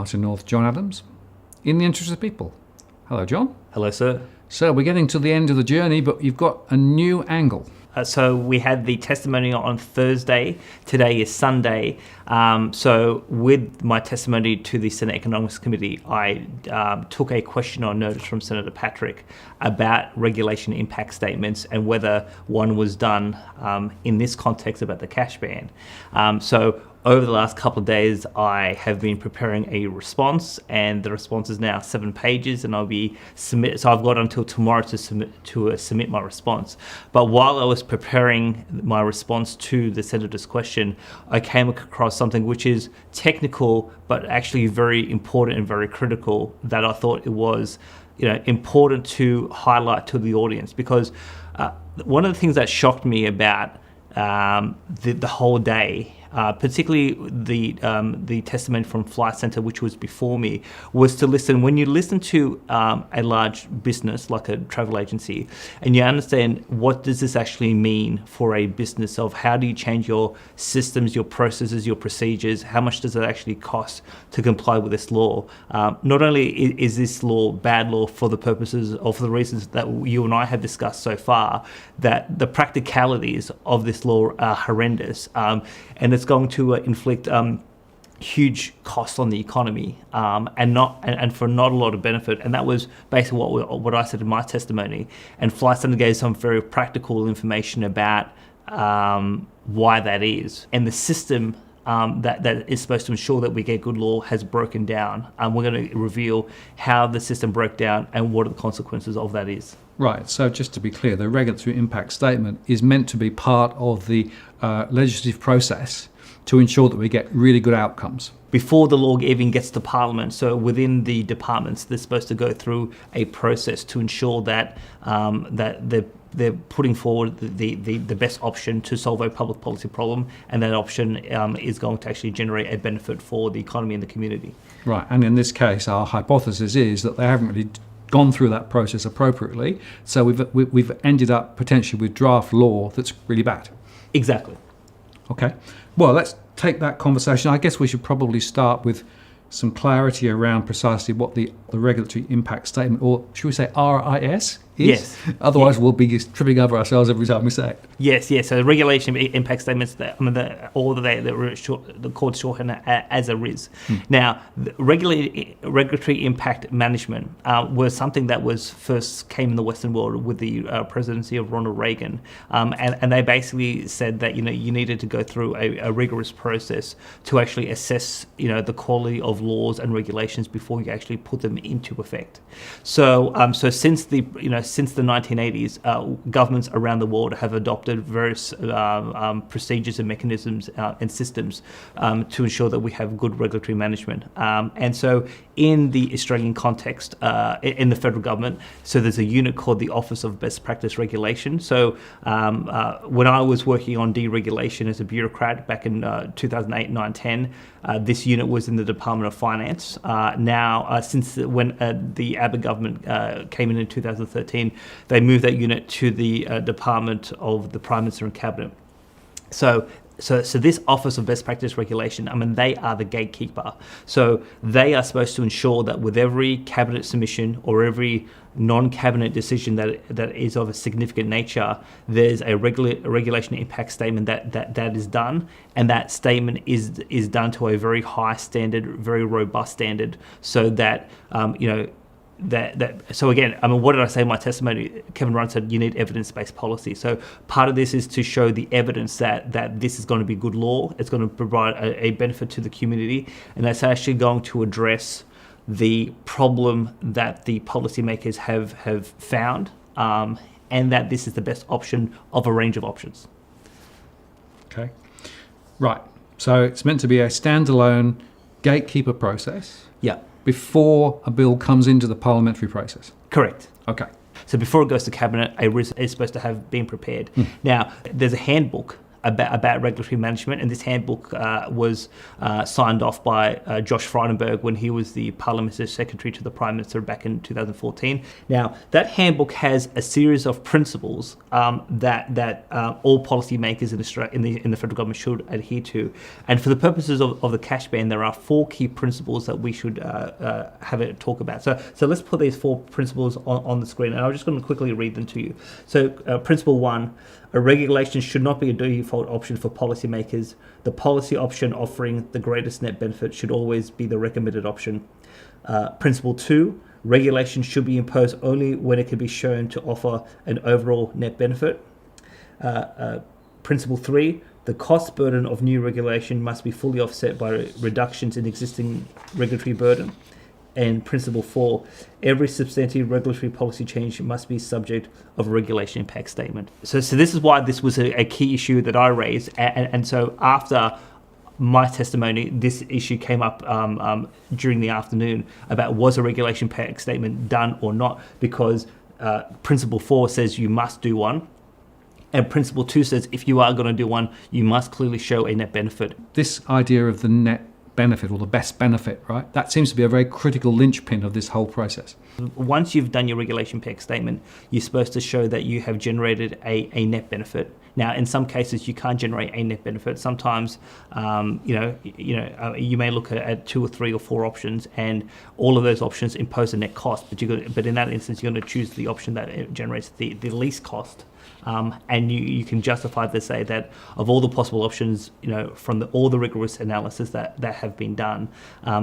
Martin North, John Adams, in the interest of people. Hello, John. Hello, sir. So we're getting to the end of the journey, but you've got a new angle. So we had the testimony on Thursday. Today is Sunday. So with my testimony to the Senate Economics Committee, I took a question on notice from Senator Patrick about regulation impact statements and whether one was done in this context about the cash ban. So over the last couple of days, I have been preparing a response, and the response is now 7 pages, and I'll be submit. So I've got until tomorrow to submit my response. But while I was preparing my response to the senator's question, I came across something which is technical, but actually very important and very critical. That I thought it was, important to highlight to the audience, because one of the things that shocked me about the whole day, particularly the testimony from Flight Centre, which was before me, was to listen. When you listen to a large business like a travel agency, and you understand what does this actually mean for a business, of how do you change your systems, your processes, your procedures, how much does it actually cost to comply with this law? Not only is this law bad law for the purposes or for the reasons that you and I have discussed so far, that the practicalities of this law are horrendous, and it's going to inflict huge costs on the economy, and for not a lot of benefit. And that was basically what I said in my testimony. And Flight Centre gave some very practical information about why that is, and the system that is supposed to ensure that we get good law has broken down. We're going to reveal how the system broke down and what are the consequences of that is. Right, so just to be clear, the regulatory impact statement is meant to be part of the legislative process to ensure that we get really good outcomes. Before the law even gets to Parliament, so within the departments, they're supposed to go through a process to ensure that they're putting forward the best option to solve a public policy problem, and that option is going to actually generate a benefit for the economy and the community. Right, and in this case, our hypothesis is that they haven't really gone through that process appropriately, so we've ended up potentially with draft law that's really bad. Exactly. Okay, well, let's take that conversation. I guess we should probably start with some clarity around precisely what the regulatory impact statement, or should we say RIS, is? Yes. Otherwise, we'll be tripping over ourselves every time we say it. Yes. So the regulation impact statements, they're called shorthand as a RIS. Now, the regulatory impact management was something that first came in the Western world with the presidency of Ronald Reagan, and they basically said that you needed to go through a rigorous process to actually assess the quality of laws and regulations before you actually put them into effect. So since the 1980s, governments around the world have adopted various procedures and mechanisms and systems to ensure that we have good regulatory management. And so in the Australian context, in the federal government, so there's a unit called the Office of Best Practice Regulation. So when I was working on deregulation as a bureaucrat back in 2008, 9, 10, this unit was in the Department of Finance. Now, since when the Abbott government came in 2013, they moved that unit to the Department of the Prime Minister and Cabinet. So this Office of Best Practice Regulation, they are the gatekeeper. So they are supposed to ensure that with every cabinet submission or every non-cabinet decision that is of a significant nature, there's a regulation impact statement that is done, and that statement is done to a very high standard, very robust standard, so that So again, what did I say in my testimony? Kevin Rudd said you need evidence-based policy. So part of this is to show the evidence that this is going to be good law. It's going to provide a benefit to the community, and that's actually going to address the problem that the policymakers have found, and that this is the best option of a range of options. Okay, right. So it's meant to be a standalone gatekeeper process. Yeah. Before a bill comes into the parliamentary process. Correct. Okay. So before it goes to cabinet, a RIS is supposed to have been prepared. Now, there's a handbook about regulatory management, and this handbook was signed off by Josh Frydenberg when he was the Parliamentary Secretary to the Prime Minister back in 2014. Now, that handbook has a series of principles that all policymakers in Australia, in the federal government should adhere to. And for the purposes of the cash ban, there are 4 key principles that we should have a talk about. So let's put these 4 principles on the screen, and I'm just going to quickly read them to you. So principle 1, a regulation should not be a default option for policymakers. The policy option offering the greatest net benefit should always be the recommended option. Principle 2, regulation should be imposed only when it can be shown to offer an overall net benefit. Principle 3, the cost burden of new regulation must be fully offset by reductions in existing regulatory burden. And principle 4, every substantive regulatory policy change must be subject of a regulation impact statement. So this is why this was a key issue that I raised. And so after my testimony, this issue came up during the afternoon about was a regulation impact statement done or not, because principle 4 says you must do one. And principle 2 says if you are going to do one, you must clearly show a net benefit. This idea of the net benefit or the best benefit, right? That seems to be a very critical linchpin of this whole process. Once you've done your regulation impact statement, you're supposed to show that you have generated a net benefit. Now, in some cases, you can't generate a net benefit. Sometimes, you may look at 2 or 3 or 4 options, and all of those options impose a net cost. But in that instance, you're going to choose the option that generates the least cost. And you can justify to say that of all the possible options, from all the rigorous analysis that have been done,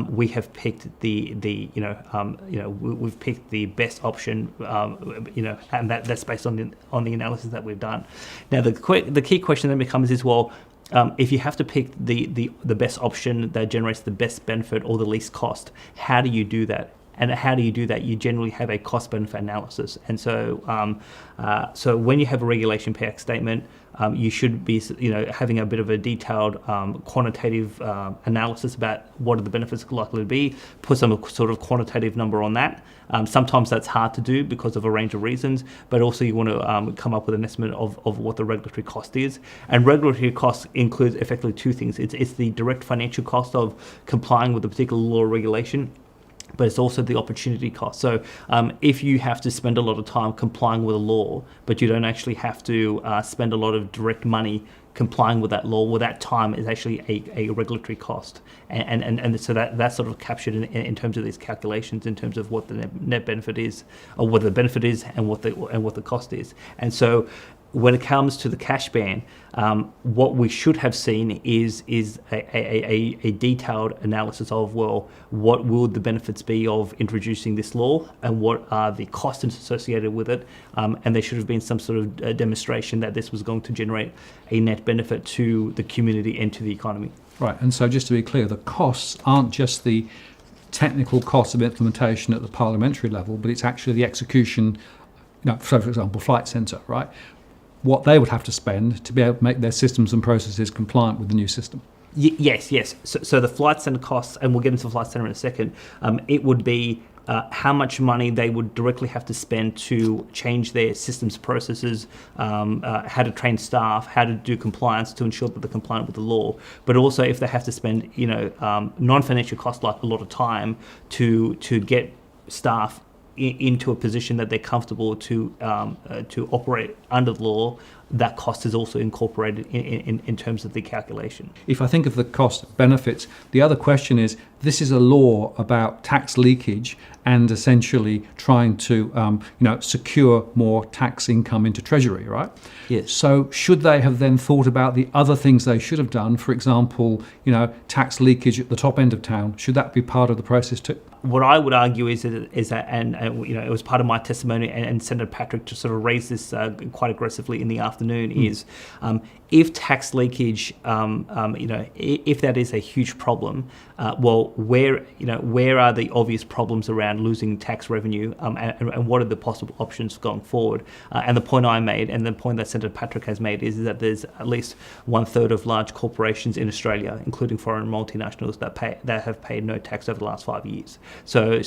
we have picked we've picked the best option, and that's based on the analysis that we've done. Now, the key question then becomes is, well, if you have to pick the best option that generates the best benefit or the least cost, how do you do that? And how do you do that? You generally have a cost-benefit analysis. And so when you have a regulation impact statement, you should be having a bit of a detailed quantitative analysis about what are the benefits likely to be, put some sort of quantitative number on that. Sometimes that's hard to do because of a range of reasons, but also you want to come up with an estimate of what the regulatory cost is. And regulatory cost includes effectively 2 things. It's the direct financial cost of complying with a particular law or regulation, but it's also the opportunity cost. So if you have to spend a lot of time complying with a law, but you don't actually have to spend a lot of direct money complying with that law, well, that time is actually a regulatory cost. And so that's sort of captured in terms of these calculations, in terms of what the net benefit is, or what the benefit is, and what the cost is. And so when it comes to the cash ban, what we should have seen is a detailed analysis of, well, what will the benefits be of introducing this law, and what are the costs associated with it, and there should have been some sort of demonstration that this was going to generate a net benefit to the community and to the economy. Right, and so just to be clear, the costs aren't just the technical costs of implementation at the parliamentary level, but it's actually the execution, so for example, Flight Centre, right? What they would have to spend to be able to make their systems and processes compliant with the new system. Yes. So the Flight Centre costs, and we'll get into the Flight Centre in a second, it would be how much money they would directly have to spend to change their systems, processes, how to train staff, how to do compliance to ensure that they're compliant with the law. But also if they have to spend, non-financial costs like a lot of time to get staff into a position that they're comfortable to operate under the law, that cost is also incorporated in terms of the calculation. If I think of the cost benefits, the other question is, this is a law about tax leakage and essentially trying to secure more tax income into Treasury, right? Yes. So should they have then thought about the other things they should have done? For example, tax leakage at the top end of town. Should that be part of the process too? What I would argue is that, and it was part of my testimony, and Senator Patrick to sort of raise this quite aggressively in the afternoon, is if tax leakage, if that is a huge problem, where are the obvious problems around losing tax revenue, and what are the possible options going forward? And the point I made, and the point that Senator Patrick has made, is that there's at least 1/3 of large corporations in Australia, including foreign multinationals, that have paid no tax over the last 5 years. So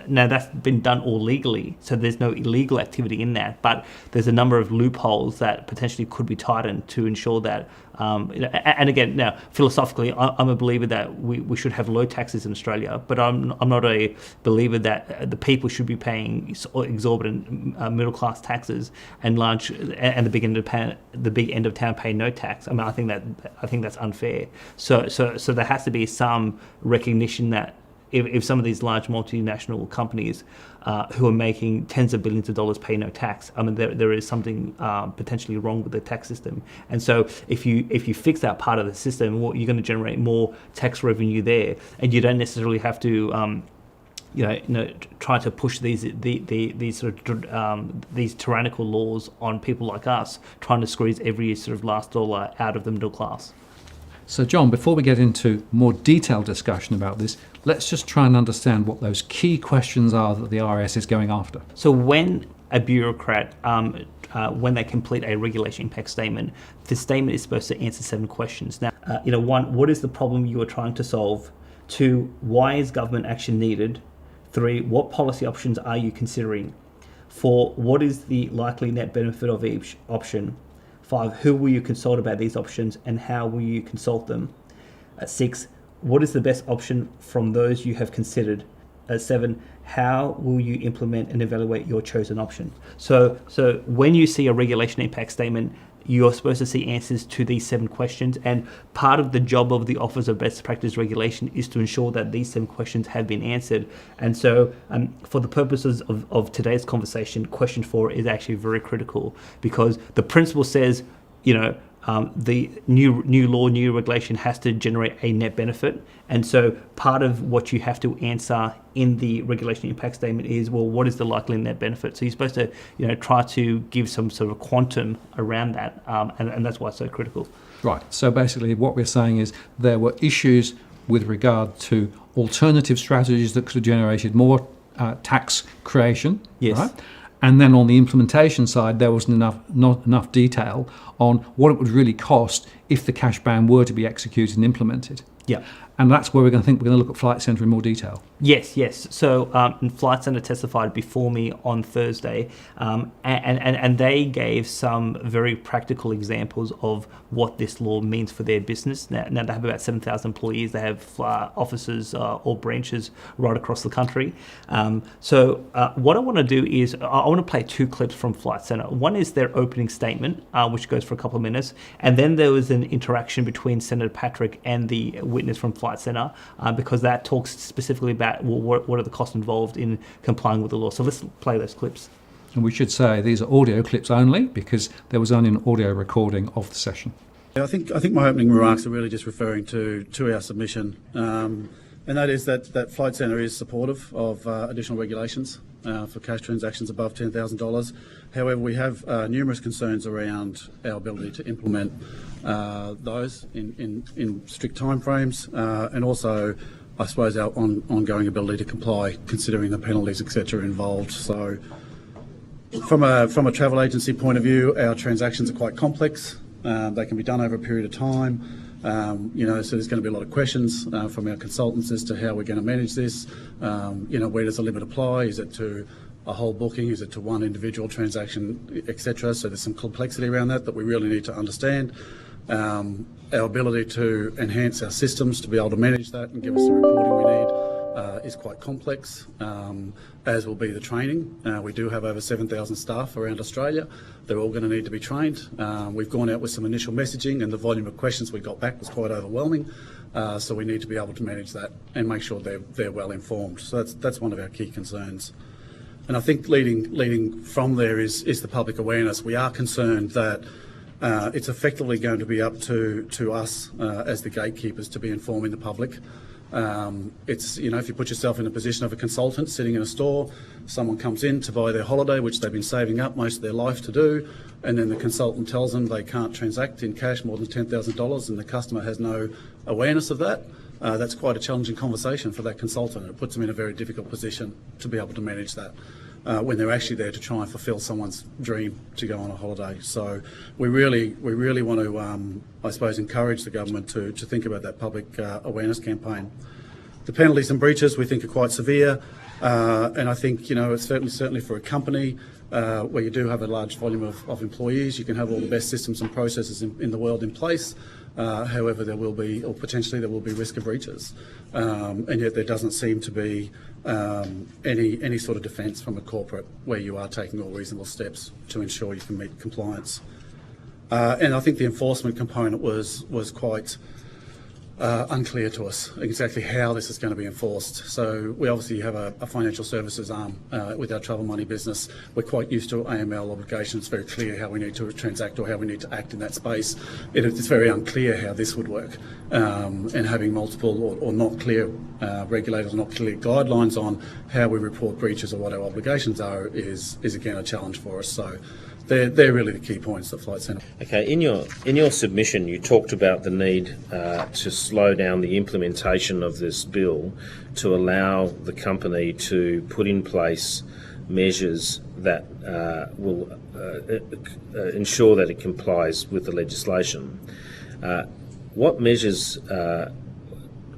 now that's been done all legally, so there's no illegal activity in that, but there's a number of loopholes that potentially could be tightened to ensure that, and again, now philosophically, I'm a believer that we should have low taxes in Australia, but I'm not a believer that the people should be paying exorbitant middle class taxes and the big end of town pay no tax. I mean, I think that's unfair. So there has to be some recognition that if some of these large multinational companies who are making tens of billions of dollars pay no tax, I mean, there is something potentially wrong with the tax system. And so if you fix that part of the system, you're going to generate more tax revenue there, and you don't necessarily have to try to push these tyrannical laws on people like us, trying to squeeze every sort of last dollar out of the middle class. So, John, before we get into more detailed discussion about this, let's just try and understand what those key questions are that the RS is going after. So when a bureaucrat, when they complete a regulation impact statement, the statement is supposed to answer 7 questions. Now, 1, what is the problem you are trying to solve? 2, why is government action needed? 3, what policy options are you considering? 4, what is the likely net benefit of each option? 5, who will you consult about these options and how will you consult them? 6, what is the best option from those you have considered? 7, how will you implement and evaluate your chosen option? So when you see a regulation impact statement, you're supposed to see answers to these 7 questions, and part of the job of the Office of Best Practice Regulation is to ensure that these 7 questions have been answered. And so for the purposes of today's conversation, question 4 is actually very critical, because the principle says, the new law, new regulation has to generate a net benefit. And so part of what you have to answer in the regulation impact statement is, well, what is the likely net benefit? So you're supposed to, try to give some sort of quantum around that. And that's why it's so critical. Right. So basically what we're saying is there were issues with regard to alternative strategies that could have generated more tax creation. Yes. Right? And then on the implementation side, there wasn't not enough detail on what it would really cost if the cash ban were to be executed and implemented. Yeah. And that's where we're going to look at Flight Centre in more detail. Yes. So Flight Centre testified before me on Thursday, and they gave some very practical examples of what this law means for their business. Now they have about 7,000 employees. They have offices or branches right across the country. So what I want to do is I want to play 2 clips from Flight Centre. One is their opening statement, which goes for a couple of minutes, and then there was an interaction between Senator Patrick and the witness from Flight Centre, because that talks specifically about what are the costs involved in complying with the law. So let's play those clips. And we should say these are audio clips only, because there was only an audio recording of the session. I think my opening remarks are really just referring to our submission, and that is that Flight Centre is supportive of additional regulations for cash transactions above $10,000. However, we have numerous concerns around our ability to implement those in strict timeframes, and also, I suppose, our ongoing ability to comply, considering the penalties, etc., involved. So, from a travel agency point of view, our transactions are quite complex. They can be done over a period of time. So there's going to be a lot of questions from our consultants as to how we're going to manage this. Where does the limit apply? Is it to a whole booking? Is it to one individual transaction, etc.? So there's some complexity around that we really need to understand. Our ability to enhance our systems to be able to manage that and give us the reporting we need is quite complex, as will be the training. We do have over 7,000 staff around Australia. They're all going to need to be trained. We've gone out with some initial messaging, and the volume of questions we got back was quite overwhelming. So we need to be able to manage that and make sure they're well informed. So that's one of our key concerns. And I think leading from there is the public awareness. We are concerned that it's effectively going to be up to us as the gatekeepers to be informing the public. If you put yourself in the position of a consultant sitting in a store, someone comes in to buy their holiday, which they've been saving up most of their life to do, and then the consultant tells them they can't transact in cash more than $10,000, and the customer has no awareness of that. That's quite a challenging conversation for that consultant. It puts them in a very difficult position to be able to manage that when they're actually there to try and fulfil someone's dream to go on a holiday. So we really want to, I suppose, encourage the government to think about that public awareness campaign. The penalties and breaches we think are quite severe. And I think, it's certainly for a company where you do have a large volume of employees, you can have all the best systems and processes in the world in place. However, there will be, or potentially there will be, risk of breaches, and yet there doesn't seem to be any sort of defence from a corporate where you are taking all reasonable steps to ensure you can meet compliance. And I think the enforcement component was quite unclear to us exactly how this is going to be enforced. So we obviously have a financial services arm with our travel money business. We're quite used to AML obligations. It's very clear how we need to transact or how we need to act in that space. It's very unclear how this would work. And having multiple or not clear regulators, not clear guidelines on how we report breaches or what our obligations are is again a challenge for us. So they're really the key points that Flight Centre. Okay, in your submission, you talked about the need to slow down the implementation of this bill to allow the company to put in place measures that will ensure that it complies with the legislation. What measures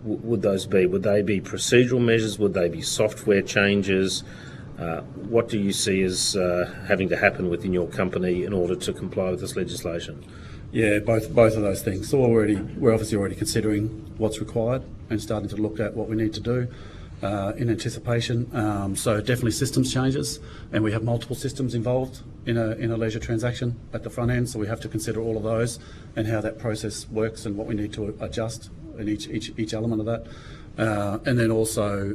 would those be? Would they be procedural measures? Would they be software changes? What do you see as having to happen within your company in order to comply with this legislation? Yeah, both of those things. So we're obviously already considering what's required and starting to look at what we need to do in anticipation. So definitely systems changes, and we have multiple systems involved in a leisure transaction at the front end. So we have to consider all of those and how that process works and what we need to adjust in each element of that, and then also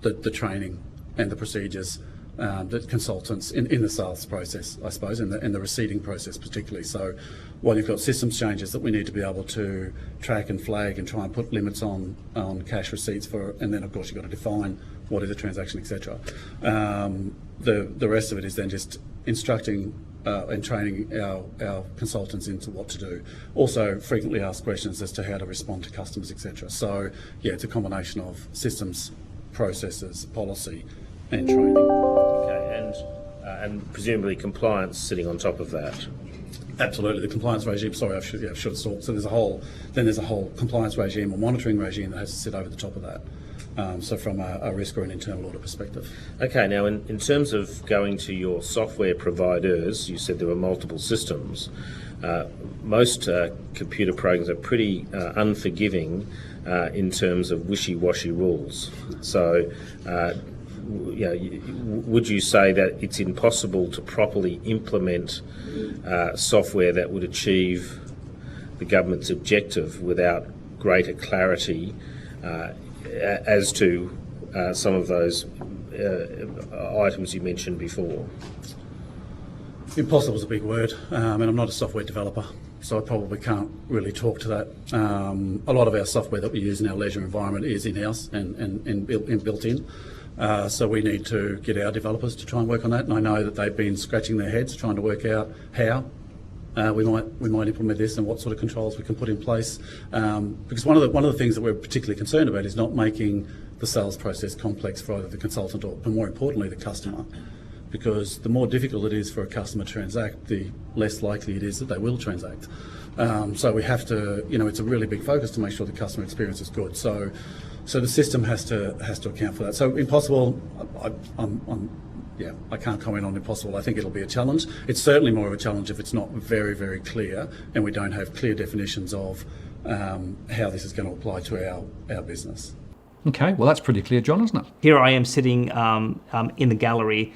the training and the procedures that consultants in the sales process, I suppose, and the receipting process particularly. So while you've got systems changes that we need to be able to track and flag and try and put limits on cash receipts for, and then of course you've got to define what is a transaction, etc. The rest of it is then just instructing and training our consultants into what to do. Also frequently asked questions as to how to respond to customers, etc. So yeah, it's a combination of systems, processes, policy and training. Okay, and presumably compliance sitting on top of that. Absolutely, the compliance regime. Sorry, I should have thought. So there's a whole compliance regime or monitoring regime that has to sit over the top of that. So from a risk or an internal audit perspective. Okay, now in terms of going to your software providers, you said there were multiple systems. Most computer programs are pretty unforgiving in terms of wishy-washy rules. So. Would you say that it's impossible to properly implement software that would achieve the government's objective without greater clarity as to some of those items you mentioned before? Impossible is a big word, and I'm not a software developer, so I probably can't really talk to that. A lot of our software that we use in our leisure environment is in-house and built in. So we need to get our developers to try and work on that, and I know that they've been scratching their heads trying to work out how we might implement this and what sort of controls we can put in place. Because one of the things that we're particularly concerned about is not making the sales process complex for either the consultant or, but more importantly, the customer. Because the more difficult it is for a customer to transact, the less likely it is that they will transact. So we have to, it's a really big focus to make sure the customer experience is good. So the system has to account for that. So impossible, I can't comment on impossible. I think it'll be a challenge. It's certainly more of a challenge if it's not very, very clear and we don't have clear definitions of how this is going to apply to our business. Okay, well that's pretty clear, John, isn't it? Here I am sitting in the gallery,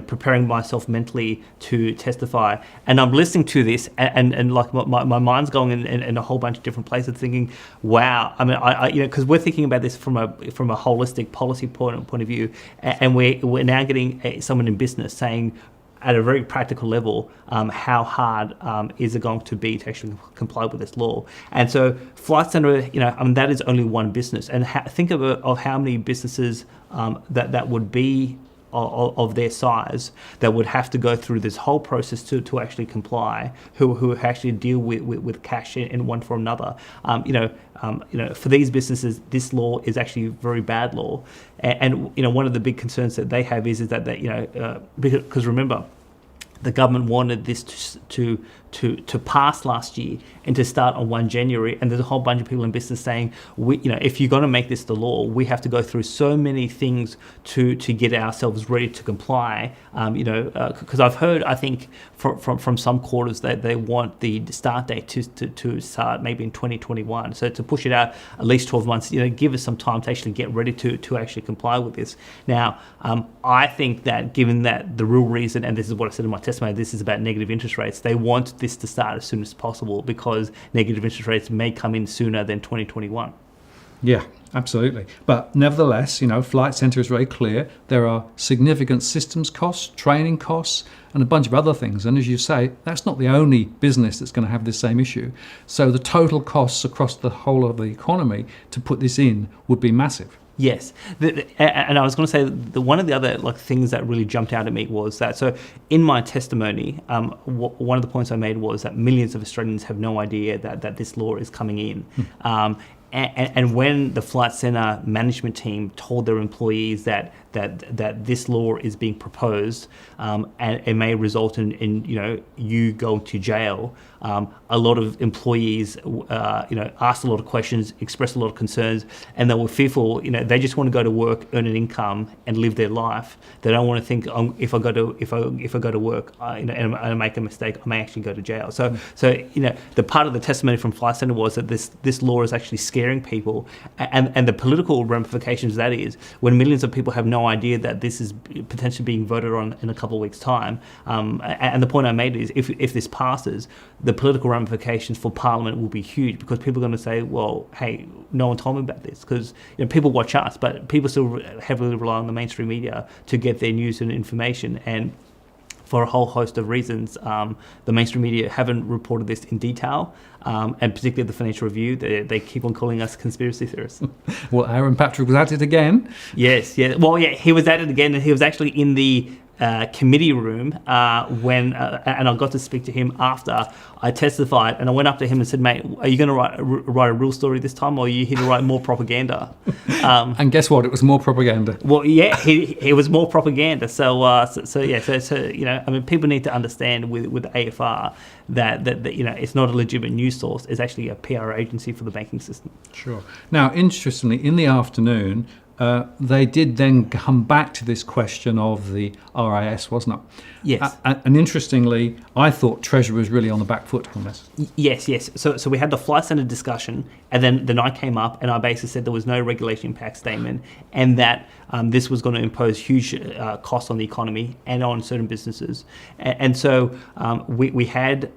preparing myself mentally to testify, and I'm listening to this, and like my mind's going in a whole bunch of different places, thinking, wow. I mean, because we're thinking about this from a holistic policy point of view, and we're now getting someone in business saying, at a very practical level, how hard is it going to be to actually comply with this law? And so Flight Centre, that is only one business. And think of how many businesses that would be of their size that would have to go through this whole process to actually comply, who actually deal with cash in one form or another. For these businesses, this law is actually very bad law. And one of the big concerns that they have is that because remember, the government wanted this to to pass last year and to start on 1 January. And there's a whole bunch of people in business saying, if you're going to make this the law, we have to go through so many things to get ourselves ready to comply. Because I've heard, I think, from some quarters that they want the start date to start maybe in 2021. So to push it out at least 12 months, give us some time to actually get ready to actually comply with this. Now, I think that given that the real reason, and this is what I said in my testimony, this is about negative interest rates, they want this to start as soon as possible because negative interest rates may come in sooner than 2021. Yeah, absolutely. But nevertheless, Flight Centre is very clear. There are significant systems costs, training costs, and a bunch of other things. And as you say, that's not the only business that's going to have this same issue. So the total costs across the whole of the economy to put this in would be massive. Yes, and I was going to say one of the other things that really jumped out at me was that, so in my testimony, one of the points I made was that millions of Australians have no idea that this law is coming in. And when the Flight Centre management team told their employees that this law is being proposed and it may result in you going to jail, a lot of employees asked a lot of questions, expressed a lot of concerns, and they were fearful. They just want to go to work, earn an income, and live their life. They don't want to think, if I go to work and I make a mistake, I may actually go to jail. So the part of the testimony from Flight Centre was that this law is actually scaring people, and the political ramifications that is when millions of people have no idea that this is potentially being voted on in a couple of weeks' time. And the point I made is if this passes, the political ramifications for Parliament will be huge because people are going to say, well, hey, no one told me about this, because people watch us, but people still heavily rely on the mainstream media to get their news and information. And for a whole host of reasons, the mainstream media haven't reported this in detail, and particularly the Financial Review, they keep on calling us conspiracy theorists. Well, Aaron Patrick was at it again. Yes. Well, yeah, he was at it again, and he was actually in the committee room when and I got to speak to him after I testified, and I went up to him and said, mate, are you going to write a real story this time, or are you here to write more propaganda? And guess what? It was more propaganda. Well, yeah, he was more propaganda. So people need to understand with AFR that it's not a legitimate news source. It's actually a PR agency for the banking system. Sure. Now, interestingly, in the afternoon, they did then come back to this question of the RIS, wasn't it? Yes. And interestingly, I thought Treasury was really on the back foot on this. Yes. So we had the Flight Centre discussion, and then I came up and I basically said there was no regulation impact statement, and that this was going to impose huge costs on the economy and on certain businesses. And so we had...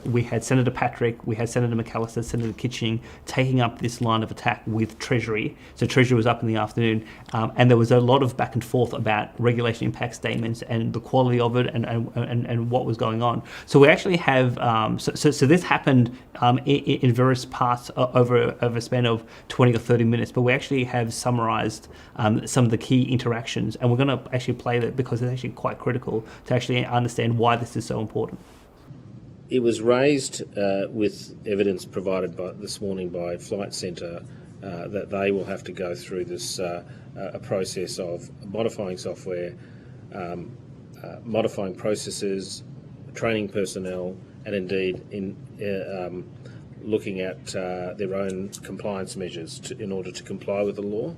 we had Senator Patrick, we had Senator McAllister, Senator Kitching taking up this line of attack with Treasury. So Treasury was up in the afternoon, and there was a lot of back and forth about regulation impact statements and the quality of it and what was going on. So we actually have, so this happened in various parts over a span of 20 or 30 minutes, but we actually have summarised some of the key interactions, and we're going to actually play that because it's actually quite critical to actually understand why this is so important. It was raised with evidence provided this morning by Flight Centre that they will have to go through this a process of modifying software, modifying processes, training personnel, and indeed in looking at their own compliance measures in order to comply with the law.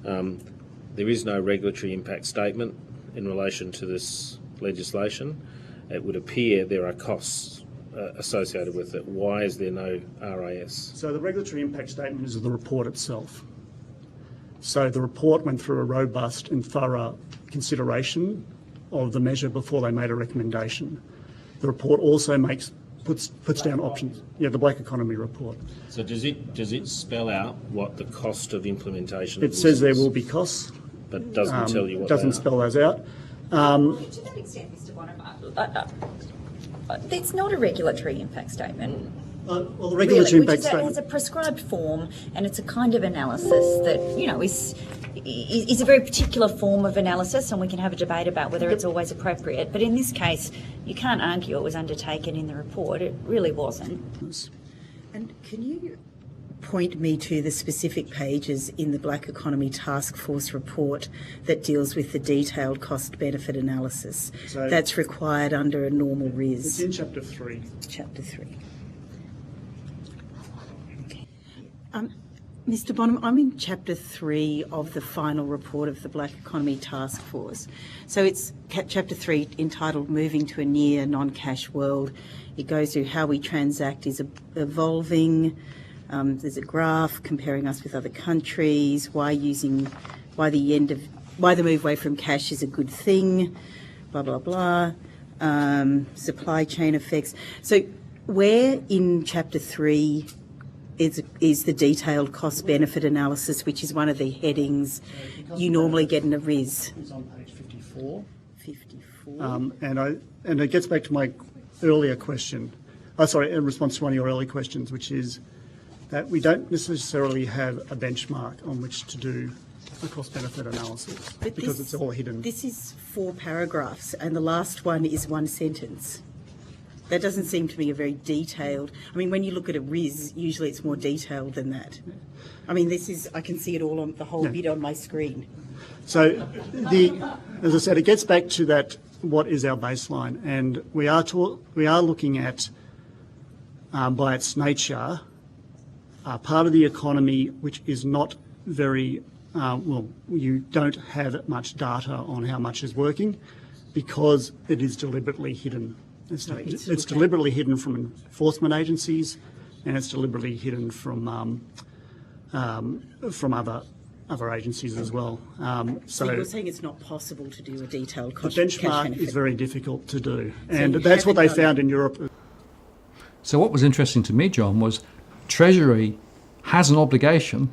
There is no regulatory impact statement in relation to this legislation. It would appear there are costs associated with it. Why is there no RIS? So the regulatory impact statement is the report itself. So the report went through a robust and thorough consideration of the measure before they made a recommendation. The report also puts down options. Yeah, the Black Economy report. So does it spell out what the cost of implementation? It says there will be costs, but doesn't tell you what. Doesn't spell those out. To that extent, Mr. Bonham, it's not a regulatory impact statement. Well, the regulatory impact statement has a prescribed form, and it's a kind of analysis that is a very particular form of analysis, and we can have a debate about whether it's always appropriate. But in this case, you can't argue it was undertaken in the report. It really wasn't. And can you point me to the specific pages in the Black Economy Task Force report that deals with the detailed cost-benefit analysis So that's required under a normal it's RIS. in Chapter 3. Chapter 3. Okay. Mr. Bonham, I'm in Chapter 3 of the final report of the Black Economy Task Force. So it's Chapter 3 entitled Moving to a Near Non-Cash World. It goes through how we transact is evolving. There's a graph comparing us with other countries, why the move away from cash is a good thing, blah, blah, blah, supply chain effects. So where in Chapter 3 is the detailed cost-benefit analysis, which is one of the headings you normally get in a RIS? It's on page 54. 54. And it gets back to my earlier question. In response to one of your early questions, which is that we don't necessarily have a benchmark on which to do a cost-benefit analysis because it's all hidden. This is 4 paragraphs, and the last one is 1 sentence. That doesn't seem to me a very detailed. I mean, when you look at a RIS, usually it's more detailed than that. I mean, I can see it all on the whole bit on my screen. So, as I said, it gets back to that. What is our baseline? And we are looking at, by its nature, part of the economy which is not very you don't have much data on how much is working because it is deliberately hidden. It's deliberately hidden from enforcement agencies, and it's deliberately hidden from other agencies as well. So you're saying it's not possible to do a detailed cost the benchmark benefit. is very difficult to do, So and you that's what they haven't done found it. in Europe. So what was interesting to me, John, was Treasury has an obligation,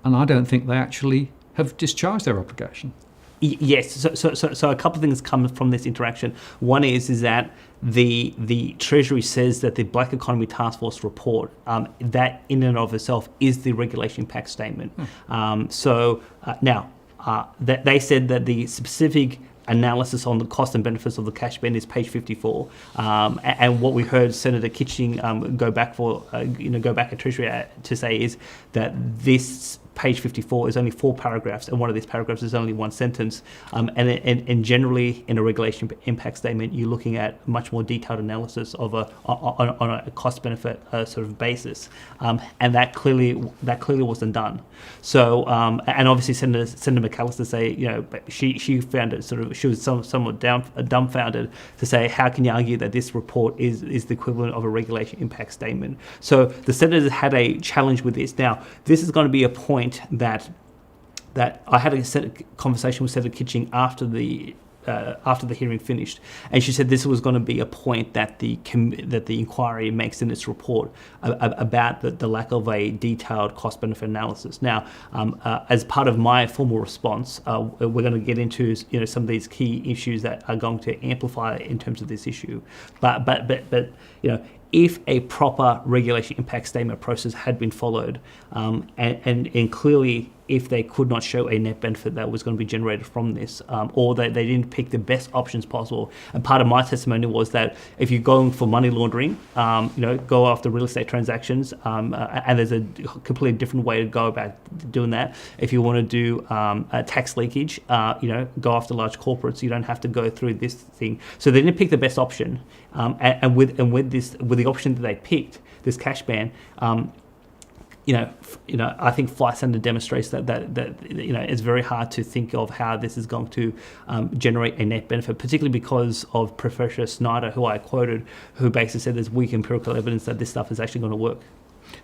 and I don't think they actually have discharged their obligation. Yes, so a couple of things come from this interaction. One is that the Treasury says that the Black Economy Task Force report, that in and of itself is the regulation impact statement. Now, they said that the specific analysis on the cost and benefits of the cash ban is page 54, and what we heard Senator Kitching go back at Treasury to say is that this page 54 is only 4 paragraphs, and one of these paragraphs is only 1 sentence. And generally, in a regulation impact statement, you're looking at much more detailed analysis of on a cost-benefit sort of basis, and that clearly wasn't done. So, and obviously, Senator McAllister she found it she was somewhat dumbfounded to say, how can you argue that this report is the equivalent of a regulation impact statement? So the senators had a challenge with this. Now, this is going to be a point that I had a conversation with Senator Kitching after the hearing finished, and she said this was going to be a point that the inquiry makes in its report about the lack of a detailed cost-benefit analysis. Now, as part of my formal response, we're going to get into some of these key issues that are going to amplify in terms of this issue, but if a proper regulation impact statement process had been followed, and clearly if they could not show a net benefit that was going to be generated from this, or that they didn't pick the best options possible. And part of my testimony was that if you're going for money laundering, go after real estate transactions, and there's a completely different way to go about doing that. If you want to do tax leakage, go after large corporates. You don't have to go through this thing. So they didn't pick the best option, and with the option that they picked, this cash ban. I think Flight Centre demonstrates that it's very hard to think of how this is going to generate a net benefit, particularly because of Professor Snyder, who I quoted, who basically said there's weak empirical evidence that this stuff is actually going to work.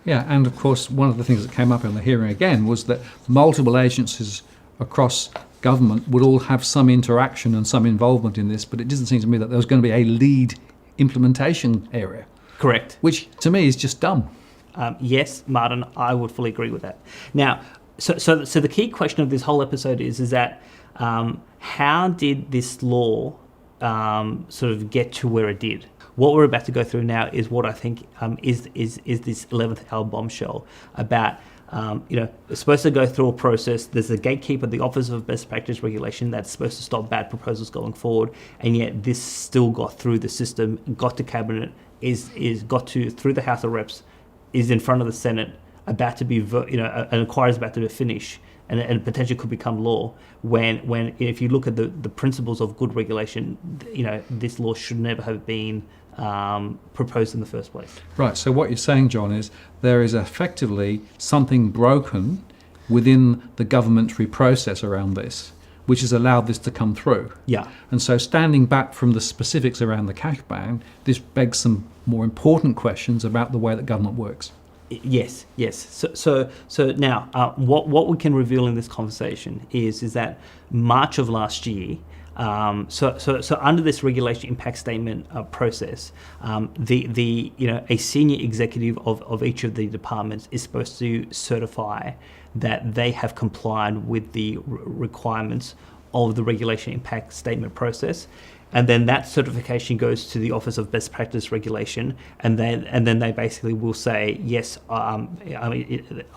Yeah, and of course, one of the things that came up in the hearing again was that multiple agencies across government would all have some interaction and some involvement in this, but it doesn't seem to me that there was going to be a lead implementation area. Correct. Which, to me, is just dumb. Yes, Martin, I would fully agree with that. Now, so the key question of this whole episode is that how did this law sort of get to where it did? What we're about to go through now is what I think is this 11th hour bombshell about. It's supposed to go through a process. There's a gatekeeper, the Office of Best Practice Regulation, that's supposed to stop bad proposals going forward, and yet this still got through the system, got to Cabinet, is got to through the House of Reps, is in front of the Senate, about to be, an inquiry is about to be finished, and potentially could become law. When if you look at the principles of good regulation, this law should never have been proposed in the first place. Right, so what you're saying, John, is there is effectively something broken within the governmentary process around this, which has allowed this to come through. Yeah. And so standing back from the specifics around the cash ban, this begs some more important questions about the way that government works. Yes. So now, what we can reveal in this conversation is that March of last year, so under this regulation impact statement process, a senior executive of each of the departments is supposed to certify that they have complied with the requirements of the regulation impact statement process. And then that certification goes to the Office of Best Practice Regulation, and then they basically will say yes.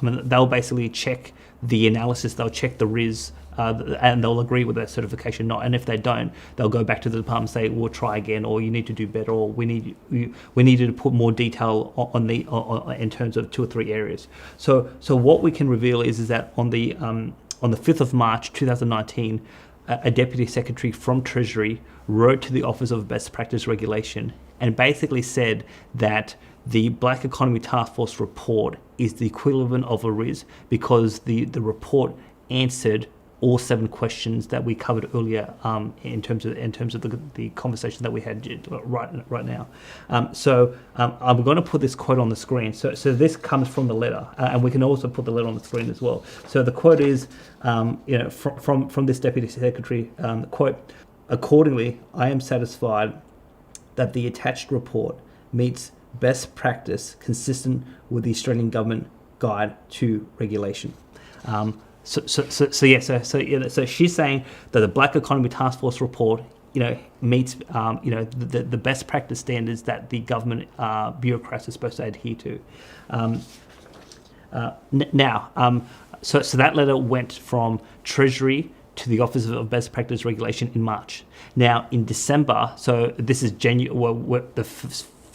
They'll basically check the analysis, they'll check the RIS, and they'll agree with that certification. And if they don't, they'll go back to the department and say, "We'll try again," or "You need to do better," or "We need you to put more detail on in terms of 2 or 3 areas." So what we can reveal is that on the 5th of March 2019. A Deputy Secretary from Treasury wrote to the Office of Best Practice Regulation and basically said that the Black Economy Task Force report is the equivalent of a RIS because the report answered all 7 questions that we covered earlier in terms of the conversation that we had right now. I'm going to put this quote on the screen. So this comes from the letter, and we can also put the letter on the screen as well. So the quote is, from this Deputy Secretary, quote, "Accordingly, I am satisfied that the attached report meets best practice consistent with the Australian Government Guide to Regulation." So she's saying that the Black Economy Task Force report, meets, the best practice standards that the government bureaucrats are supposed to adhere to. So that letter went from Treasury to the Office of Best Practice Regulation in March. Now, in December, so this is the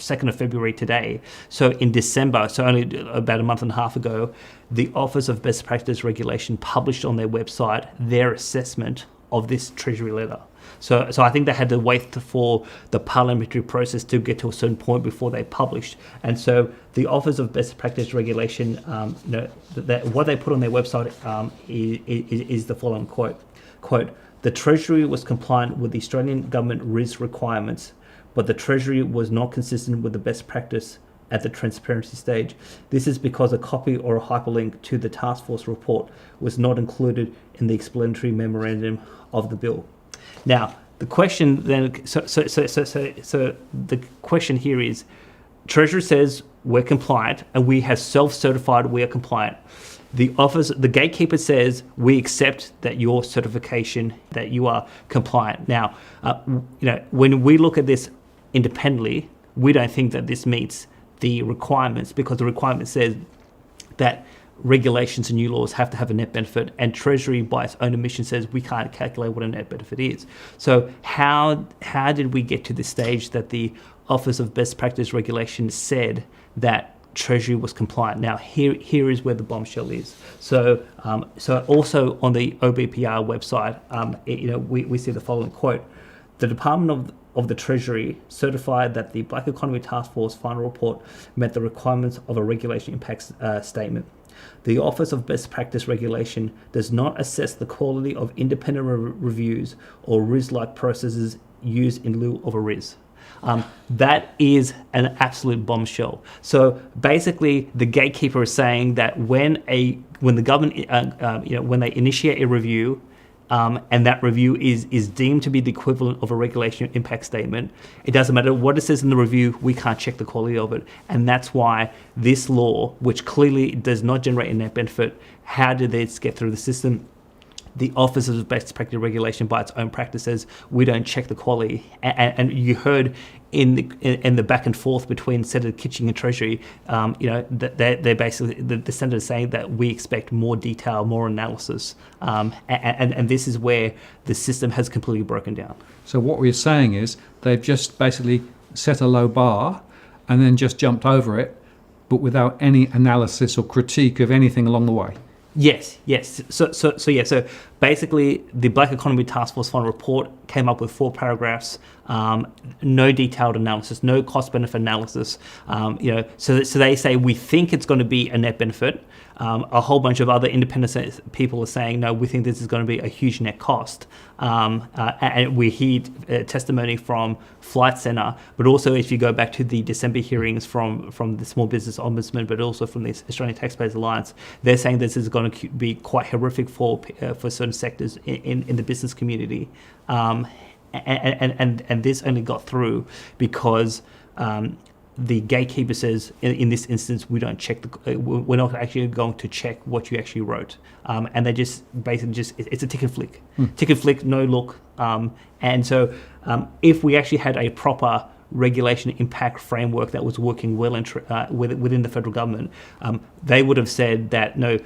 2nd of February today. So in December, so only about a month and a half ago, the Office of Best Practice Regulation published on their website their assessment of this Treasury letter. So I think they had to wait for the parliamentary process to get to a certain point before they published. And so the Office of Best Practice Regulation, what they put on their website is the following quote, "The Treasury was compliant with the Australian Government RIS requirements, but the Treasury was not consistent with the best practice at the transparency stage. This is because a copy or a hyperlink to the task force report was not included in the explanatory memorandum of the bill." Now, the question then, so the question here is, Treasury says we're compliant, and we have self-certified we are compliant. The gatekeeper says we accept that your certification that you are compliant. Now, when we look at this independently, we don't think that this meets the requirements because the requirement says that regulations and new laws have to have a net benefit, and Treasury by its own admission says we can't calculate what a net benefit is. So how did we get to the stage that the Office of Best Practice Regulation said that Treasury was compliant? Now here is where the bombshell is. So also on the OBPR website, we see the following quote: "The Department of the Treasury certified that the Black Economy Task Force final report met the requirements of a regulation impact statement. The Office of Best Practice Regulation does not assess the quality of independent reviews or RIS-like processes used in lieu of a RIS." That is an absolute bombshell. So basically, the gatekeeper is saying that when the government, when they initiate a review, and that review is deemed to be the equivalent of a regulation impact statement, it doesn't matter what it says in the review, we can't check the quality of it. And that's why this law, which clearly does not generate a net benefit, how did this get through the system? The Office of Best Practice Regulation, by its own practice, says we don't check the quality. And you heard in the back and forth between Senator Kitching and Treasury, they're basically the senator saying that we expect more detail, more analysis, and this is where the system has completely broken down. So what we're saying is they've just basically set a low bar and then just jumped over it but without any analysis or critique of anything along the way. Yes. So basically, the Black Economy Task Force Fund report came up with 4 paragraphs, no detailed analysis, no cost-benefit analysis. So they say we think it's going to be a net benefit. A whole bunch of other independent people are saying, no, we think this is going to be a huge net cost. And we hear testimony from Flight Centre, but also if you go back to the December hearings from the Small Business Ombudsman, but also from the Australian Taxpayers Alliance, they're saying this is going to be quite horrific for certain sectors in the business community. And this only got through because the gatekeeper says, in this instance, we don't check we're not actually going to check what you actually wrote, and they just basically it's a tick and flick, no look, and so if we actually had a proper regulation impact framework that was working well within the federal government, they would have said that no,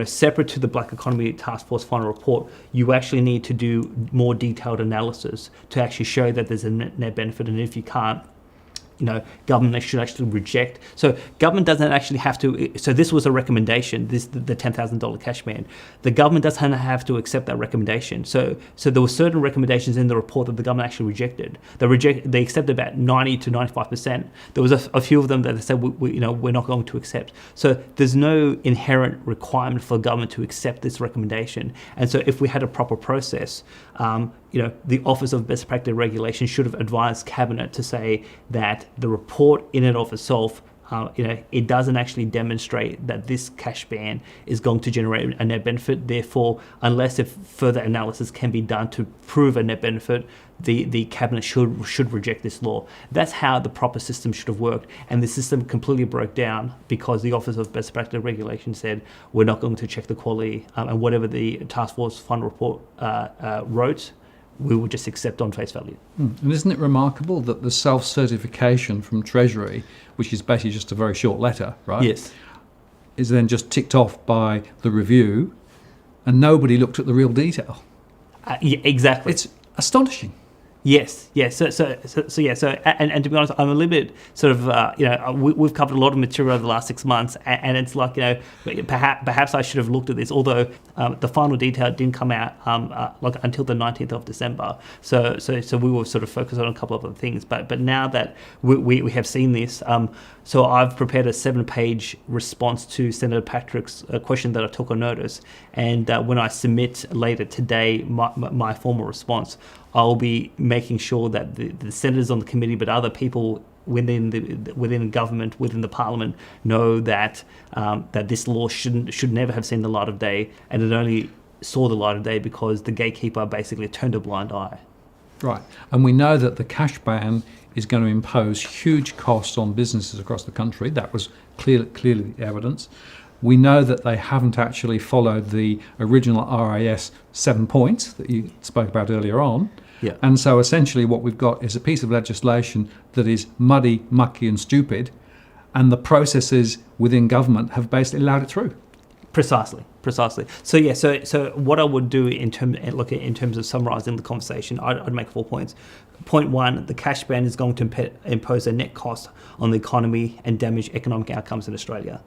separate to the Black Economy Task Force final report, you actually need to do more detailed analysis to actually show that there's a net benefit, and if you can't, government should actually reject. So government doesn't actually have to. So this was a recommendation. The $10,000 cash ban. The government doesn't have to accept that recommendation. So there were certain recommendations in the report that the government actually rejected. They accepted about 90 to 95%. There was a few of them that they said we're not going to accept. So there's no inherent requirement for government to accept this recommendation. And so if we had a proper process, the Office of Best Practice Regulation should have advised Cabinet to say that the report in and of itself, it doesn't actually demonstrate that this cash ban is going to generate a net benefit. Therefore, unless if further analysis can be done to prove a net benefit, the Cabinet should reject this law. That's how the proper system should have worked. And the system completely broke down because the Office of Best Practice Regulation said, we're not going to check the quality, and whatever the Task Force Fund report wrote, we will just accept on face value. And isn't it remarkable that the self-certification from Treasury, which is basically just a very short letter, right? Yes. Is then just ticked off by the review, and nobody looked at the real detail. Yeah, exactly. It's astonishing. Yes. So to be honest, I'm a little bit sort of, we've covered a lot of material over the last 6 months, and it's like, perhaps I should have looked at this, although the final detail didn't come out until the 19th of December. So we were sort of focused on a couple of other things, but now that we have seen this, so I've prepared a 7-page response to Senator Patrick's question that I took on notice, and when I submit later today my formal response, I'll be making sure that the senators on the committee, but other people within government, within the parliament, know that that this law should never have seen the light of day, and it only saw the light of day because the gatekeeper basically turned a blind eye. Right, and we know that the cash ban is going to impose huge costs on businesses across the country. That was clearly the evidence. We know that they haven't actually followed the original RIS 7 points that you spoke about earlier on. Yeah. And so essentially what we've got is a piece of legislation that is muddy, mucky and stupid, and the processes within government have basically allowed it through. Precisely. So what I would do in terms of summarising the conversation, I'd make 4 points. Point 1, the cash ban is going to impose a net cost on the economy and damage economic outcomes in Australia.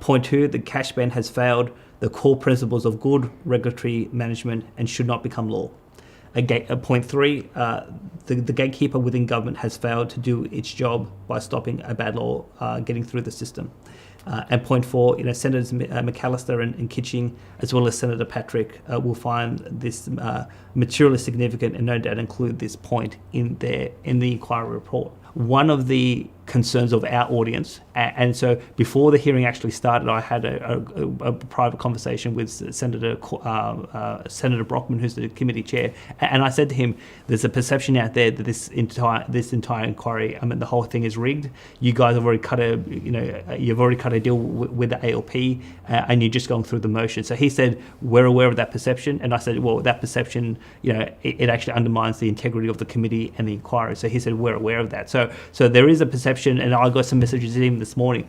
Point 2, the cash ban has failed the core principles of good regulatory management and should not become law. Point 3, the gatekeeper within government has failed to do its job by stopping a bad law getting through the system. And point 4, Senators McAllister and Kitching, as well as Senator Patrick, will find this materially significant and no doubt include this point in the inquiry report. One of the concerns of our audience, and so before the hearing actually started, I had a private conversation with Senator Brockman, who's the committee chair, and I said to him, "There's a perception out there that this entire inquiry, the whole thing is rigged. You guys have already cut a deal with the ALP, and you're just going through the motion." So he said, "We're aware of that perception," and I said, "Well, that perception, it actually undermines the integrity of the committee and the inquiry." So he said, "We're aware of that." So there is a perception, and I got some messages to him this morning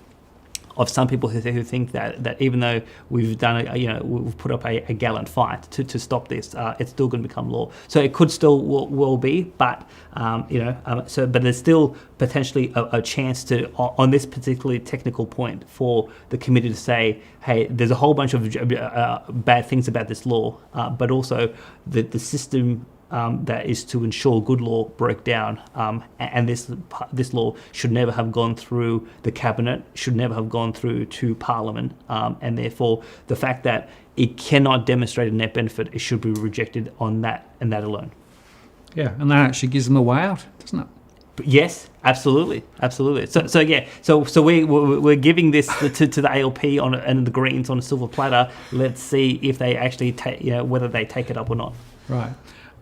of some people who think that even though we've done we've put up a gallant fight to stop this, it's still going to become law. So it could still will be, but but there's still potentially a chance to, on this particularly technical point, for the committee to say, hey, there's a whole bunch of bad things about this law, but also the system that is to ensure good law broke down, and this law should never have gone through the cabinet, should never have gone through to Parliament, and therefore the fact that it cannot demonstrate a net benefit, it should be rejected on that and that alone. Yeah, and that actually gives them a way out, doesn't it? But yes, absolutely. So we're giving this to the ALP and the Greens on a silver platter. Let's see if they actually whether they take it up or not. Right.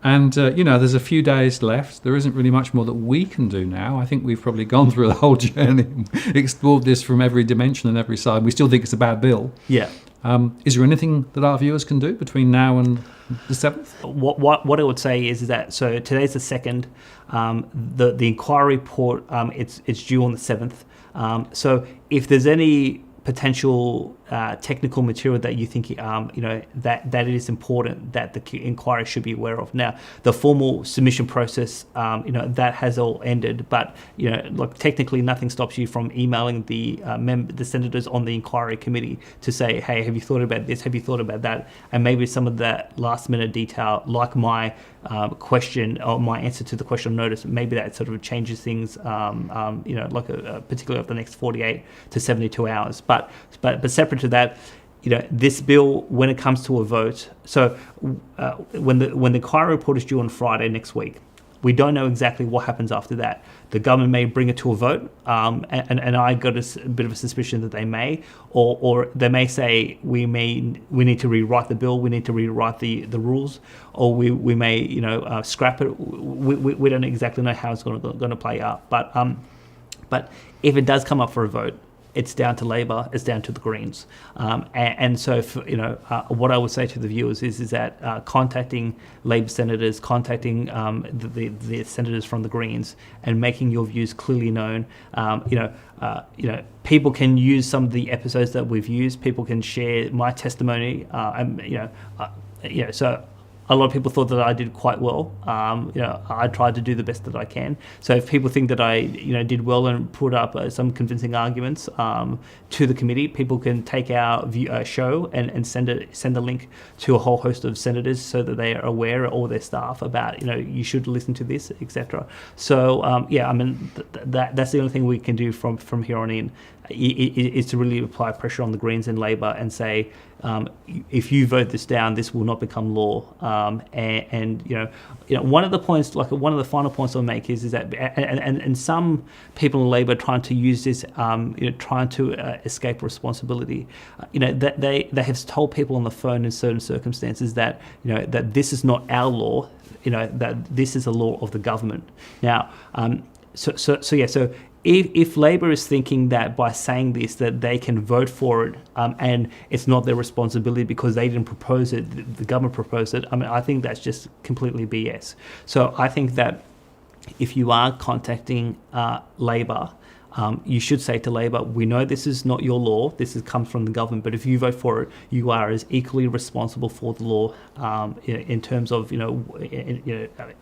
And, there's a few days left. There isn't really much more that we can do now. I think we've probably gone through the whole journey and explored this from every dimension and every side. We still think it's a bad bill. Yeah. Is there anything that our viewers can do between now and the 7th? What I would say is that, so today's the 2nd. The inquiry report, it's due on the 7th. So if there's any potential technical material that you think that it is important that the inquiry should be aware of. Now, the formal submission process, that has all ended, but technically nothing stops you from emailing the senators on the inquiry committee to say, hey, have you thought about this? Have you thought about that? And maybe some of that last minute detail, like my question or my answer to the question on notice, maybe that sort of changes things, particularly over the next 48 to 72 hours. But separate to that, this bill, when it comes to a vote, so when the inquiry report is due on Friday next week, we don't know exactly what happens after that. The government may bring it to a vote, and I got a bit of a suspicion that they may, or they may say we need to rewrite the bill, we need to rewrite the rules, or we may scrap it. We don't exactly know how it's going to play out. But if it does come up for a vote, it's down to Labor, it's down to the Greens, and so what I would say to the viewers is that contacting Labor senators, contacting the senators from the Greens, and making your views clearly known. People can use some of the episodes that we've used. People can share my testimony. So a lot of people thought that I did quite well. I tried to do the best that I can. So if people think that I, did well and put up some convincing arguments to the committee, people can take our show and send a link to a whole host of senators so that they are aware, or their staff, about you should listen to this, etc. So that's the only thing we can do from here on in, is to really apply pressure on the Greens and Labor and say, if you vote this down, this will not become law. One of the points, one of the final points I'll make is that, and some people in Labor trying to use this, trying to escape responsibility. That they have told people on the phone in certain circumstances that that this is not our law. That this is a law of the government. Now, so. If Labor is thinking that by saying this that they can vote for it, and it's not their responsibility because they didn't propose it, the government proposed it, I think that's just completely BS. So I think that if you are contacting Labor, you should say to Labor, we know this is not your law, this comes from the government, but if you vote for it, you are as equally responsible for the law, in terms of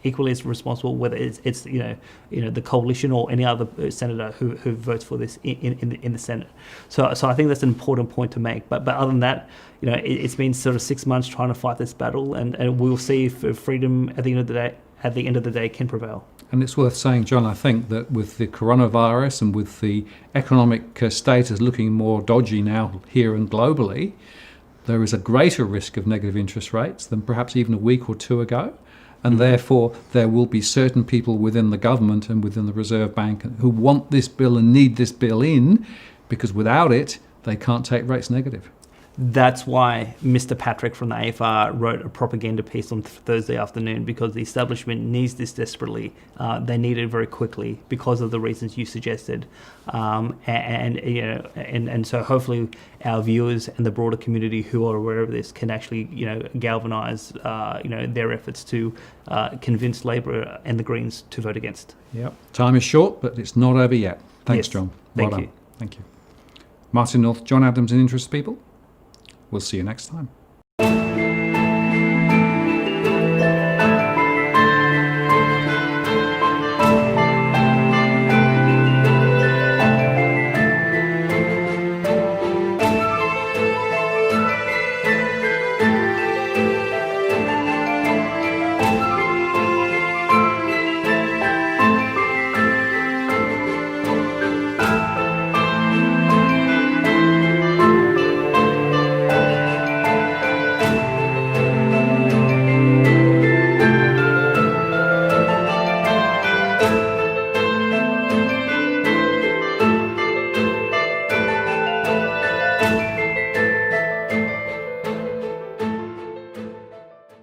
equally as responsible whether it's the coalition or any other senator who votes for this in the Senate. So I think that's an important point to make. But other than that, it's been sort of 6 months trying to fight this battle, and we'll see if freedom at the end of the day can prevail. And it's worth saying, John, I think that with the coronavirus and with the economic status looking more dodgy now here and globally, there is a greater risk of negative interest rates than perhaps even a week or two ago. And therefore, there will be certain people within the government and within the Reserve Bank who want this bill and need this bill in, because without it, they can't take rates negative. That's why Mr. Patrick from the AFR wrote a propaganda piece on Thursday afternoon, because the establishment needs this desperately. They need it very quickly because of the reasons you suggested, and so hopefully our viewers and the broader community who are aware of this can actually galvanise their efforts to convince Labor and the Greens to vote against. Yep. Time is short, but it's not over yet. Thanks, Yes. John. Thank you. Thank you. Martin North, John Adams and Interest People. We'll see you next time.